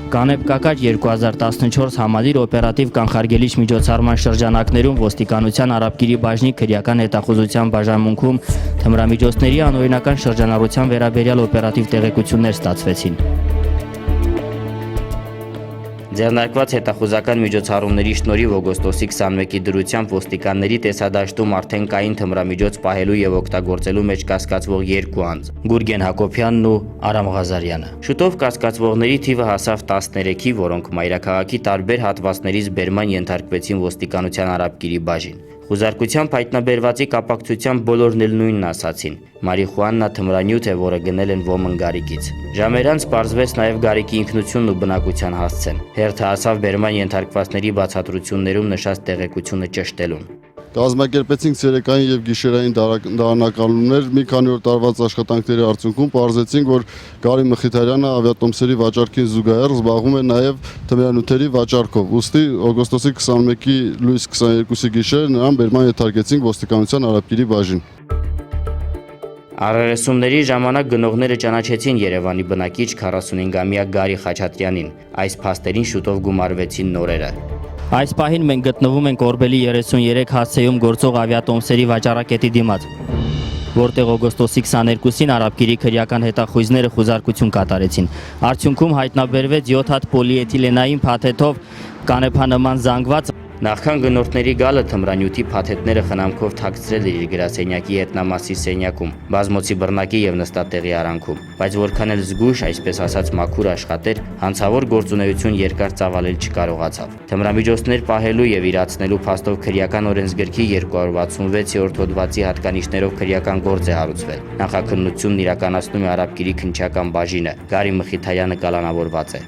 Կանեփ կակաճ 2014 համալիր օպերատիվ կանխարգելիչ միջոցառման շրջանակներում ոստիկանության Արաբկիրի բաժնի քրեական հետախուզության բաժանմունքում թմրամիջոցների անօրինական շրջանառության վերաբերյալ օպերատիվ տեղեկություններ ստացվեցին։ Ձեռնարկված հետախուզական միջոցառումների շնորհիվ օգոստոսի 21-ի դրությամբ ոստիկանների տեսադաշտում արդեն կային թմրամիջոց պահելու եւ օգտագործելու մեջ կասկածվող երկու անձ՝ Գուրգեն Հակոբյանն ու Արամ Ղազարյանը։ Շուտով կասկածվողների թիվը հասավ 13-ի, որոնք մայրաքաղաքի տարբեր հատվածներից բերման ենթարկվեցին ոստիկանության Արաբկիրի բաժին։ Խուզարկությամբ հայտնաբերվածի կապակցությամբ բոլորն էլ նույնն ասացին՝ մարիխուանա թմրանյութ է, որը գնել են ոմն գարիկից։ Ժամեր անց պարզվեց նաև գարիկի ինքնությունն ու բնակության հասցեն։ Հերթը հասավ բերման ենթարկվածների բացատրություններում նշած տեղեկությունը ճշտելուն։ Կազմակերպեցինք ցերեկային եւ գիշերային դարանակալումներ, մի քանի օր տարված աշխատանքների արդյունքում պարզեցինք, որ Գարի Մխիթարյանը ավիատոմսերի վաճառքին զուգահեռ զբաղվում է նաեւ թմրանյութերի վաճառքով։ Ուստի օգոստոսի 21-ի լույս 22-ի գիշերը նրան բերման ենթարկեցինք ոստիկանության Արաբկիրի բաժին։ Առերեսումների ժամանակ գնողները ճանաչեցին Երևանի բնակիչ 45-ամյա Գարի Խաչատրյանին։ Այս փաստերին շուտով գումարվեցին նորերը։ Այս պահին մենք գտնվում ենք Օրբելի 33 հասցեում գործող ավիատոմսերի վաճառակետի դիմաց, որտեղ օգոստոսի 22-ին Արաբկիրի քրեական հետախույզները խուզարկություն կատարեցին։ Արդյունքում հայտնաբերվեց 7 հատ պոլիէթիլենային փաթեթով կանեփանման զանգված։ Նախքան գնորդների գալը թմրանյութի փաթեթները խնամքով թաքցրել էր իր գրասենյակի ետնամասի սենյակում, բազմոցի բռնակի եւ նստատեղի արանքում, բայց որքան էլ զգույշ, այսպես ասած մաքուր աշխատեր, հանցավոր գործունեություն երկար ծավալել չկարողացավ։ Թմրամիջոցներ պահելու եւ իրացնելու փաստով քրեական օրենսգրքի 266-րդ հոդվածի հատկանիշներով քրեական գործ է հարուցվել։ Նախաքննությունն իրականացնում է Արաբկիրի քննչական բաժինը։ Գարի Մխիթարյանը կալանավորված է։